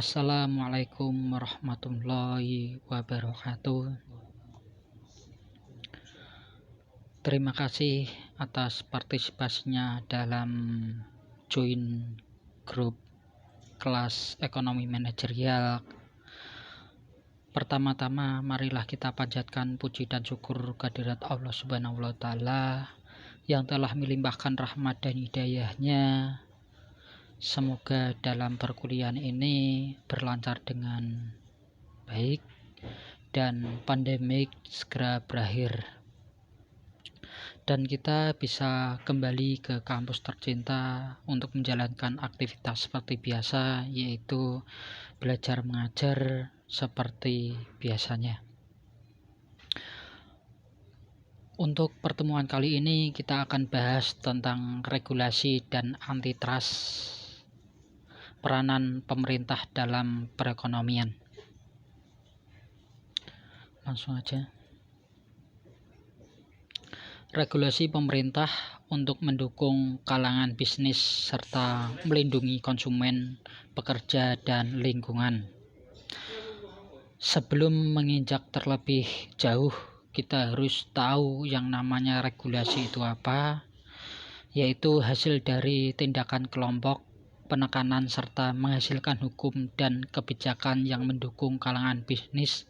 Assalamualaikum warahmatullahi wabarakatuh. Terima kasih atas partisipasinya dalam join grup kelas ekonomi manajerial. Pertama-tama marilah kita panjatkan puji dan syukur kehadirat Allah Subhanahu wa taala yang telah melimpahkan rahmat dan hidayahnya. Semoga dalam perkuliahan ini berlancar dengan baik dan pandemik segera berakhir, dan kita bisa kembali ke kampus tercinta untuk menjalankan aktivitas seperti biasa, yaitu belajar mengajar seperti biasanya. Untuk pertemuan kali ini kita akan bahas tentang regulasi dan antitrust, peranan pemerintah dalam perekonomian. Langsung aja. Regulasi pemerintah untuk mendukung kalangan bisnis serta melindungi konsumen, pekerja, dan lingkungan. Sebelum menginjak terlebih jauh, kita harus tahu yang namanya regulasi itu apa, yaitu hasil dari tindakan kelompok, penekanan serta menghasilkan hukum dan kebijakan yang mendukung kalangan bisnis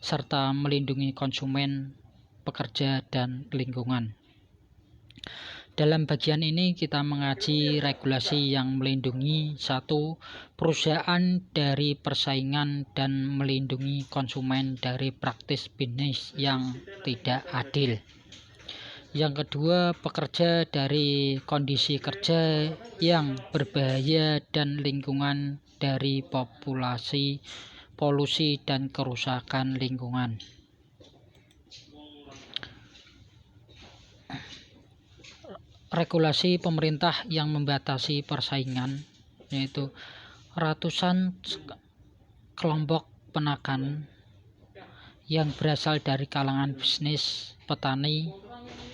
serta melindungi konsumen, pekerja, dan lingkungan. Dalam bagian ini kita mengaji regulasi yang melindungi satu, perusahaan dari persaingan dan melindungi konsumen dari praktis bisnis yang tidak adil. Yang kedua, pekerja dari kondisi kerja yang berbahaya dan lingkungan dari polusi dan kerusakan lingkungan. Regulasi pemerintah yang membatasi persaingan, yaitu ratusan kelompok penekan yang berasal dari kalangan bisnis, petani,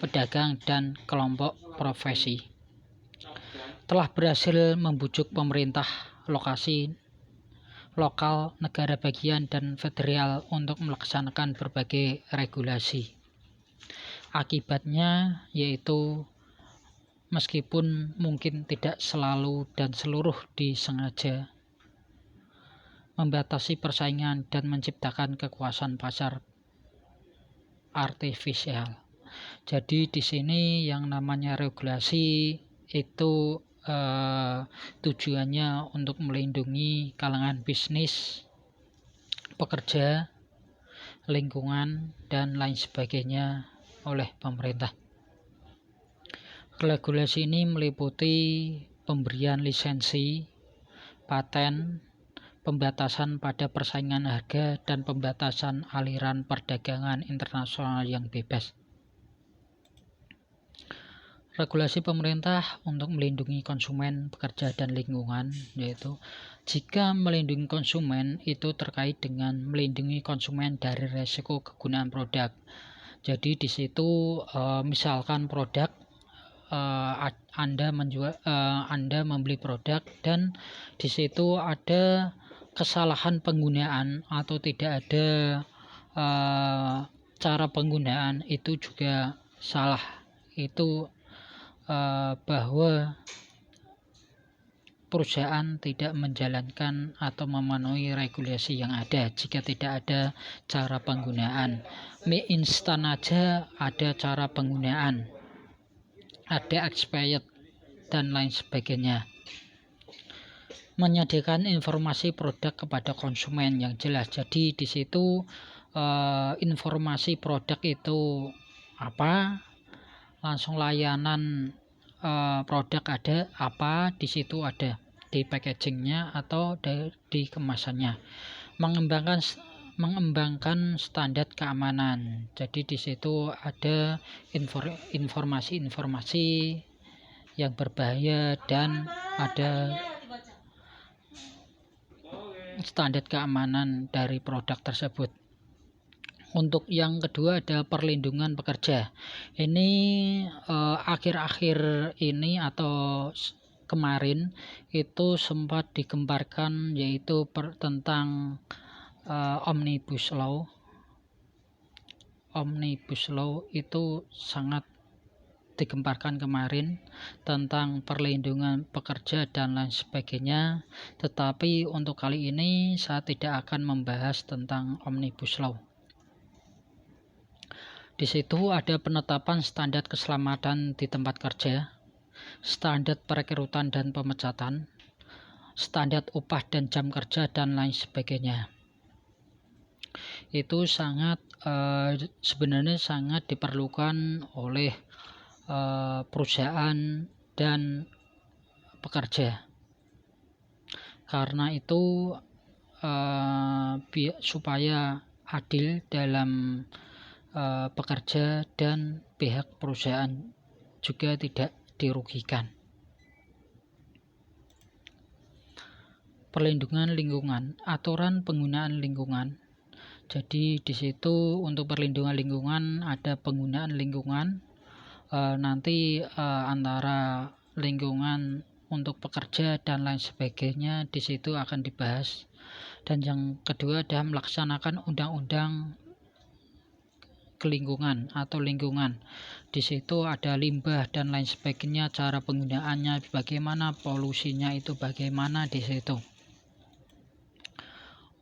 pedagang, dan kelompok profesi telah berhasil membujuk pemerintah lokal, negara bagian, dan federal untuk melaksanakan berbagai regulasi. Akibatnya yaitu meskipun mungkin tidak selalu dan seluruh disengaja, membatasi persaingan dan menciptakan kekuasaan pasar artifisial. Jadi di sini yang namanya regulasi itu tujuannya untuk melindungi kalangan bisnis, pekerja, lingkungan, dan lain sebagainya oleh pemerintah. Regulasi ini meliputi pemberian lisensi, paten, pembatasan pada persaingan harga, dan pembatasan aliran perdagangan internasional yang bebas. Regulasi pemerintah untuk melindungi konsumen, pekerja, dan lingkungan, yaitu jika melindungi konsumen itu terkait dengan melindungi konsumen dari resiko kegunaan produk. Jadi di situ misalkan produk Anda membeli produk dan di situ ada kesalahan penggunaan atau tidak ada cara penggunaan, itu juga salah. Itu bahwa perusahaan tidak menjalankan atau memenuhi regulasi yang ada jika tidak ada cara penggunaan. Mie instan aja ada cara penggunaan, ada expired dan lain sebagainya. Menyediakan informasi produk kepada konsumen yang jelas. Jadi di situ informasi produk itu apa, langsung layanan produk ada apa, di situ ada di packagingnya atau di kemasannya. Mengembangkan standar keamanan. Jadi di situ ada informasi-informasi yang berbahaya dan ada standar keamanan dari produk tersebut. Untuk yang kedua ada perlindungan pekerja. Ini akhir-akhir ini atau kemarin itu sempat digemparkan, yaitu tentang Omnibus Law. Omnibus Law itu sangat digemparkan kemarin tentang perlindungan pekerja dan lain sebagainya, tetapi untuk kali ini saya tidak akan membahas tentang Omnibus Law. Di situ ada penetapan standar keselamatan di tempat kerja, standar perekrutan dan pemecatan, standar upah dan jam kerja dan lain sebagainya. Itu sebenarnya sangat diperlukan oleh perusahaan dan pekerja. Karena itu supaya adil dalam pekerja dan pihak perusahaan juga tidak dirugikan. Perlindungan lingkungan, aturan penggunaan lingkungan. Jadi di situ untuk perlindungan lingkungan ada penggunaan lingkungan, nanti antara lingkungan untuk pekerja dan lain sebagainya di situ akan dibahas. Dan yang kedua adalah melaksanakan undang-undang kelingkungan atau lingkungan. Di situ ada limbah dan lain sebagainya, cara penggunaannya bagaimana, polusinya itu bagaimana di situ.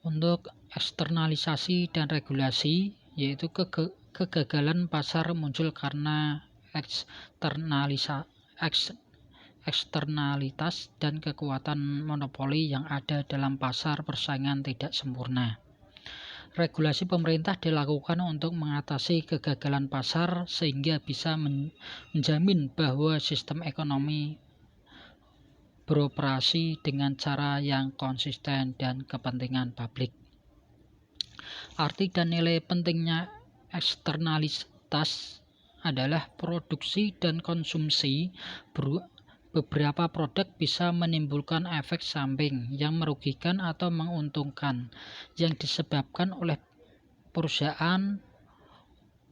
Untuk eksternalisasi dan regulasi, yaitu kegagalan pasar muncul karena eksternalitas dan kekuatan monopoli yang ada dalam pasar, persaingan tidak sempurna. Regulasi pemerintah dilakukan untuk mengatasi kegagalan pasar sehingga bisa menjamin bahwa sistem ekonomi beroperasi dengan cara yang konsisten dan kepentingan publik. Arti dan nilai pentingnya eksternalitas adalah produksi dan konsumsi. Beberapa produk bisa menimbulkan efek samping yang merugikan atau menguntungkan yang disebabkan oleh perusahaan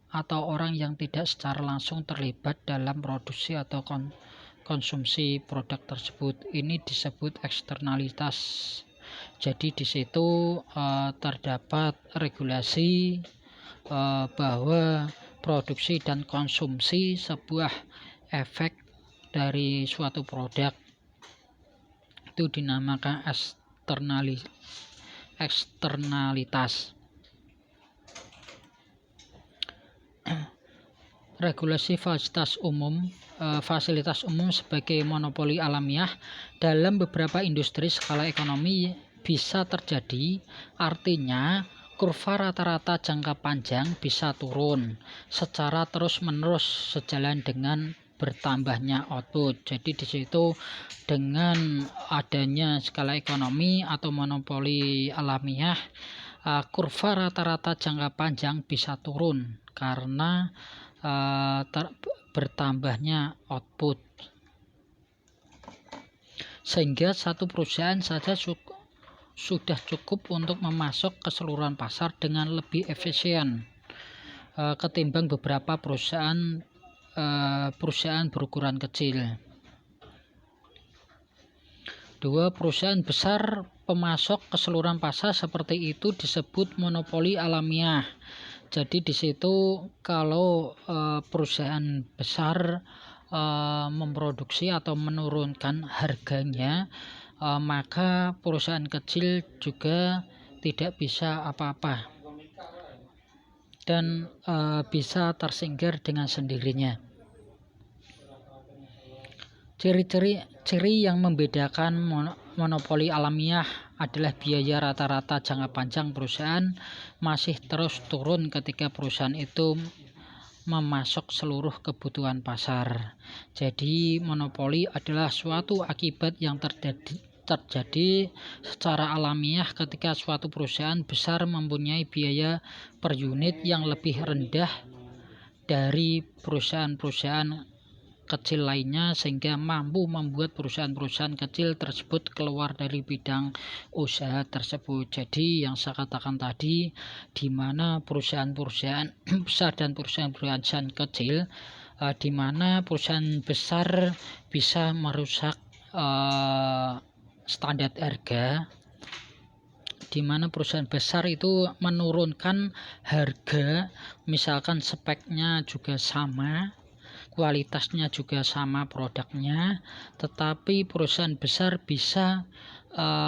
atau orang yang tidak secara langsung terlibat dalam produksi atau konsumsi produk tersebut. Ini disebut eksternalitas. Jadi di situ terdapat regulasi bahwa produksi dan konsumsi sebuah efek dari suatu produk itu dinamakan eksternalitas. Regulasi fasilitas umum sebagai monopoli alamiah dalam beberapa industri skala ekonomi bisa terjadi, artinya kurva rata-rata jangka panjang bisa turun secara terus-menerus sejalan dengan bertambahnya output. Jadi di situ dengan adanya skala ekonomi atau monopoli alamiah, kurva rata-rata jangka panjang bisa turun karena bertambahnya output, sehingga satu perusahaan saja sudah cukup untuk memasok keseluruhan pasar dengan lebih efisien ketimbang beberapa perusahaan berukuran kecil. Dua perusahaan besar pemasok keseluruhan pasar seperti itu disebut monopoli alamiah. Jadi di situ kalau perusahaan besar memproduksi atau menurunkan harganya, maka perusahaan kecil juga tidak bisa apa-apa dan bisa tersingkir dengan sendirinya. Ciri yang membedakan monopoli alamiah adalah biaya rata-rata jangka panjang perusahaan masih terus turun ketika perusahaan itu memasok seluruh kebutuhan pasar. Jadi monopoli adalah suatu akibat yang terjadi secara alamiah ketika suatu perusahaan besar mempunyai biaya per unit yang lebih rendah dari perusahaan-perusahaan kecil lainnya, sehingga mampu membuat perusahaan-perusahaan kecil tersebut keluar dari bidang usaha tersebut. Jadi yang saya katakan tadi, di mana perusahaan-perusahaan besar dan perusahaan-perusahaan kecil, di mana perusahaan besar bisa merusak standar harga, di mana perusahaan besar itu menurunkan harga, misalkan speknya juga sama, kualitasnya juga sama produknya, tetapi perusahaan besar bisa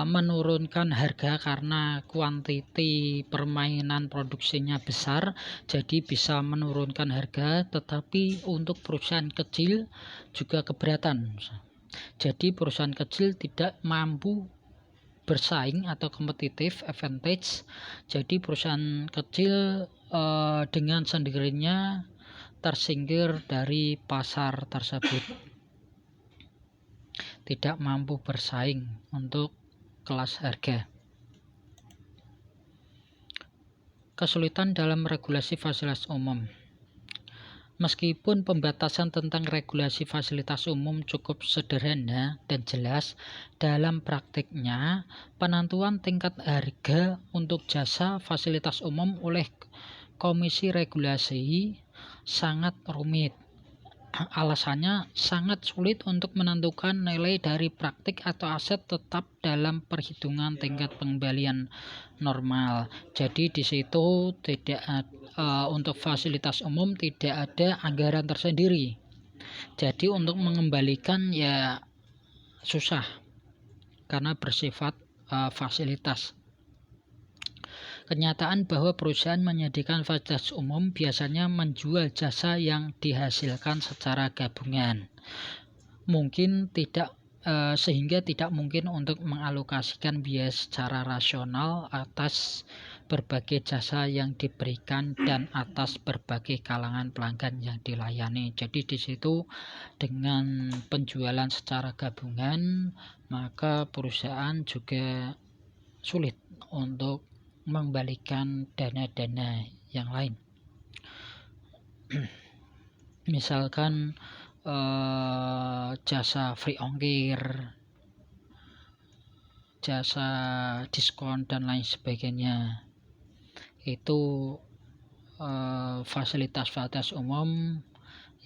menurunkan harga karena kuantiti permainan produksinya besar, jadi bisa menurunkan harga. Tetapi untuk perusahaan kecil juga keberatan, jadi perusahaan kecil tidak mampu bersaing atau kompetitif advantage, jadi perusahaan kecil dengan sendirinya tersingkir dari pasar tersebut, tidak mampu bersaing untuk kelas harga. Kesulitan dalam regulasi fasilitas umum. Meskipun pembatasan tentang regulasi fasilitas umum cukup sederhana dan jelas, dalam praktiknya penentuan tingkat harga untuk jasa fasilitas umum oleh Komisi Regulasi sangat rumit. Alasannya sangat sulit untuk menentukan nilai dari praktik atau aset tetap dalam perhitungan tingkat pengembalian normal. Jadi di situ tidak untuk fasilitas umum tidak ada anggaran tersendiri. Jadi untuk mengembalikan ya susah karena bersifat fasilitas. Kenyataan bahwa perusahaan menyediakan fasilitas umum biasanya menjual jasa yang dihasilkan secara gabungan. Sehingga tidak mungkin untuk mengalokasikan biaya secara rasional atas berbagai jasa yang diberikan dan atas berbagai kalangan pelanggan yang dilayani. Jadi di situ dengan penjualan secara gabungan, maka perusahaan juga sulit untuk mengembalikan dana-dana yang lain. Misalkan jasa free ongkir, jasa diskon dan lain sebagainya, itu fasilitas-fasilitas umum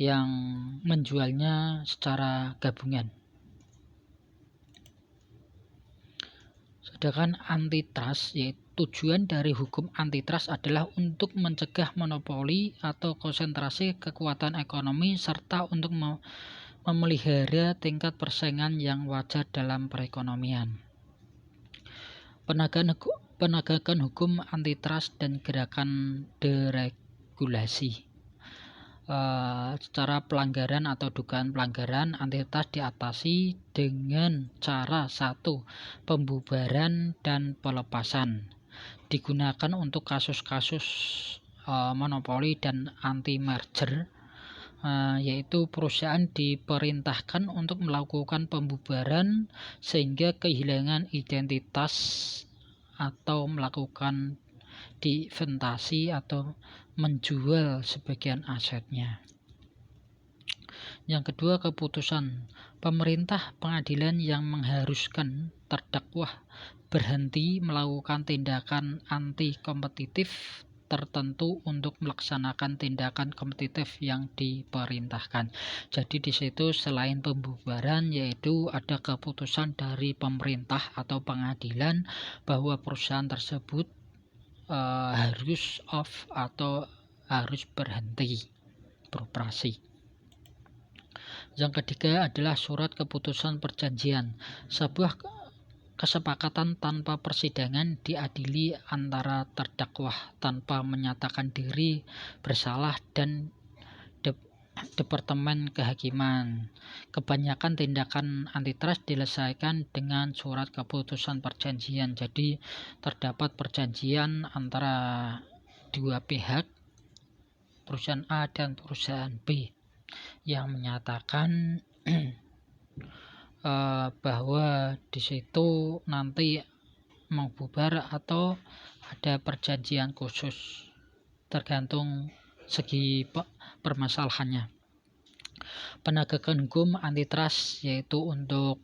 yang menjualnya secara gabungan. Sedangkan antitrust, yaitu tujuan dari hukum antitrust adalah untuk mencegah monopoli atau konsentrasi kekuatan ekonomi serta untuk memelihara tingkat persaingan yang wajar dalam perekonomian. Penegakan hukum antitrust dan gerakan deregulasi. Secara pelanggaran atau dugaan pelanggaran, antitrust diatasi dengan cara 1. Pembubaran dan pelepasan. Digunakan untuk kasus-kasus monopoli dan anti-merger, yaitu perusahaan diperintahkan untuk melakukan pembubaran sehingga kehilangan identitas atau melakukan diinvestasi atau menjual sebagian asetnya. Yang kedua, keputusan pemerintah pengadilan yang mengharuskan terdakwa berhenti melakukan tindakan anti kompetitif tertentu untuk melaksanakan tindakan kompetitif yang diperintahkan. Jadi di situ selain pembubaran, yaitu ada keputusan dari pemerintah atau pengadilan bahwa perusahaan tersebut harus off atau harus berhenti beroperasi. Yang ketiga adalah surat keputusan perjanjian, sebuah kesepakatan tanpa persidangan diadili antara terdakwa tanpa menyatakan diri bersalah dan Departemen Kehakiman. Kebanyakan tindakan antitrust diselesaikan dengan surat keputusan perjanjian. Jadi terdapat perjanjian antara dua pihak, perusahaan A dan perusahaan B, yang menyatakan bahwa di situ nanti mau bubar atau ada perjanjian khusus, tergantung segi permasalahannya. Penegakan hukum antitrust yaitu untuk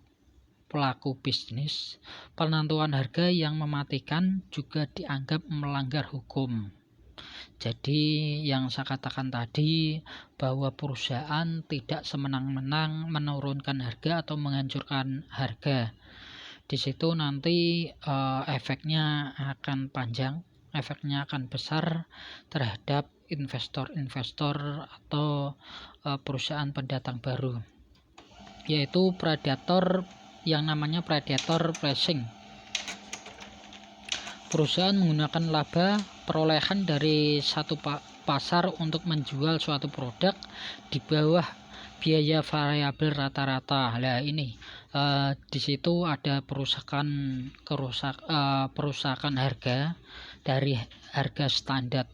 pelaku bisnis, penentuan harga yang mematikan juga dianggap melanggar hukum. Jadi yang saya katakan tadi bahwa perusahaan tidak semenang-menang menurunkan harga atau menghancurkan harga. Di situ nanti efeknya akan panjang, efeknya akan besar terhadap investor-investor atau perusahaan pendatang baru, yaitu predator yang namanya predator pricing. Perusahaan menggunakan laba perolehan dari satu pasar untuk menjual suatu produk di bawah biaya variabel rata-rata. Nah ini di situ ada perusakan harga dari harga standar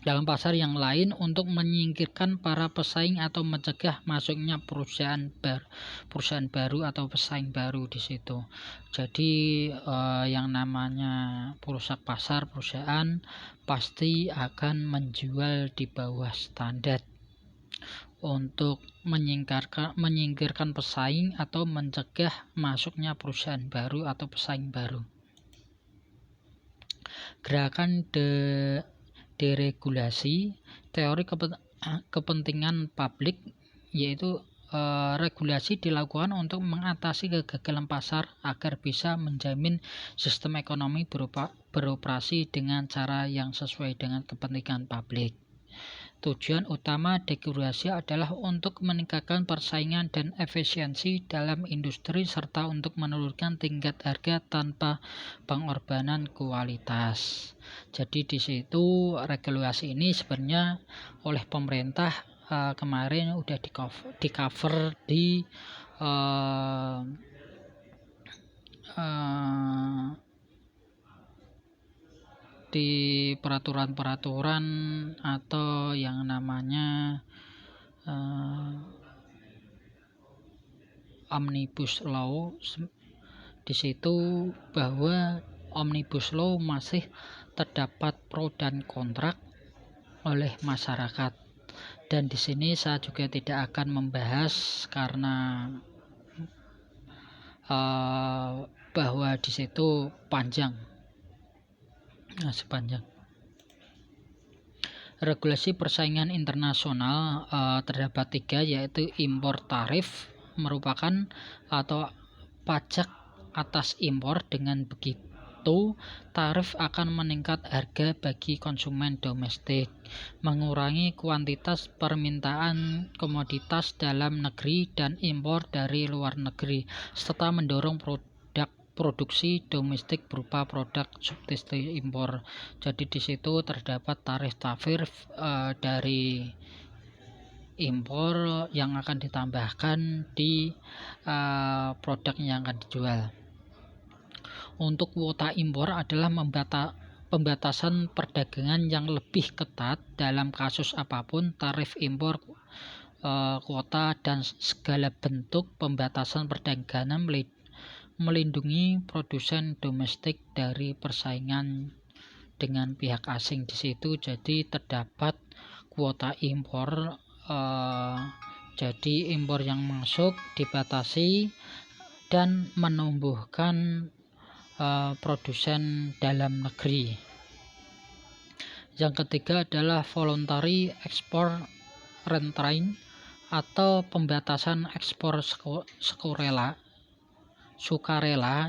dalam pasar yang lain untuk menyingkirkan para pesaing atau mencegah masuknya perusahaan baru atau pesaing baru di situ. Jadi yang namanya perusak pasar, perusahaan pasti akan menjual di bawah standar untuk menyingkirkan pesaing atau mencegah masuknya perusahaan baru atau pesaing baru. Gerakan deregulasi, teori kepentingan publik, yaitu regulasi dilakukan untuk mengatasi kegagalan pasar agar bisa menjamin sistem ekonomi beroperasi dengan cara yang sesuai dengan kepentingan publik. Tujuan utama deregulasi adalah untuk meningkatkan persaingan dan efisiensi dalam industri serta untuk menurunkan tingkat harga tanpa pengorbanan kualitas. Jadi di situ regulasi ini sebenarnya oleh pemerintah kemarin udah di cover di peraturan-peraturan atau yang namanya Omnibus Law. Di situ bahwa Omnibus Law masih terdapat pro dan kontra oleh masyarakat. Dan di sini saya juga tidak akan membahas karena bahwa di situ panjang. Sepanjang regulasi persaingan internasional terdapat 3, yaitu impor tarif merupakan atau pajak atas impor. Dengan begitu tarif akan meningkat harga bagi konsumen domestik, mengurangi kuantitas permintaan komoditas dalam negeri dan impor dari luar negeri, serta mendorong produksi domestik berupa produk substitusi impor. Jadi di situ terdapat tarif dari impor yang akan ditambahkan di produk yang akan dijual. Untuk kuota impor adalah pembatasan perdagangan yang lebih ketat dalam kasus apapun. Tarif impor, kuota, dan segala bentuk pembatasan perdagangan melindungi produsen domestik dari persaingan dengan pihak asing di situ. Jadi terdapat kuota impor, jadi impor yang masuk dibatasi dan menumbuhkan produsen dalam negeri. Yang ketiga adalah voluntary export restraint atau pembatasan ekspor sukarela,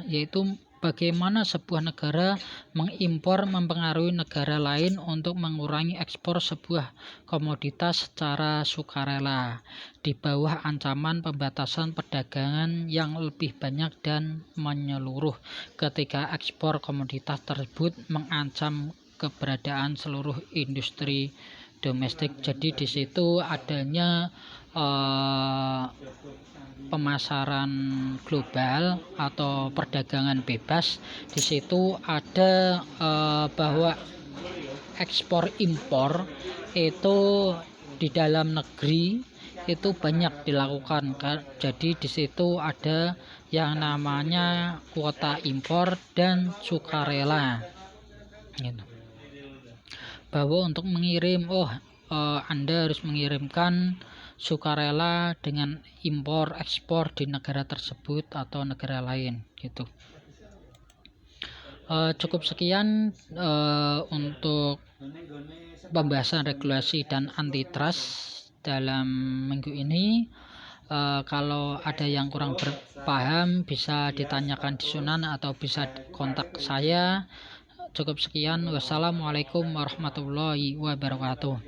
yaitu bagaimana sebuah negara mengimpor mempengaruhi negara lain untuk mengurangi ekspor sebuah komoditas secara sukarela di bawah ancaman pembatasan perdagangan yang lebih banyak dan menyeluruh ketika ekspor komoditas tersebut mengancam keberadaan seluruh industri domestik. Jadi di situ adanya pemasaran global atau perdagangan bebas. Di situ ada bahwa ekspor impor itu di dalam negeri itu banyak dilakukan. Jadi di situ ada yang namanya kuota impor dan sukarela. Gitu. Bahwa untuk mengirim, Anda harus mengirimkan sukarela dengan impor ekspor di negara tersebut atau negara lain gitu. Cukup sekian untuk pembahasan regulasi dan antitrust dalam minggu ini. Kalau ada yang kurang berpaham bisa ditanyakan di Sunan atau bisa kontak saya. Cukup sekian. Wassalamualaikum warahmatullahi wabarakatuh.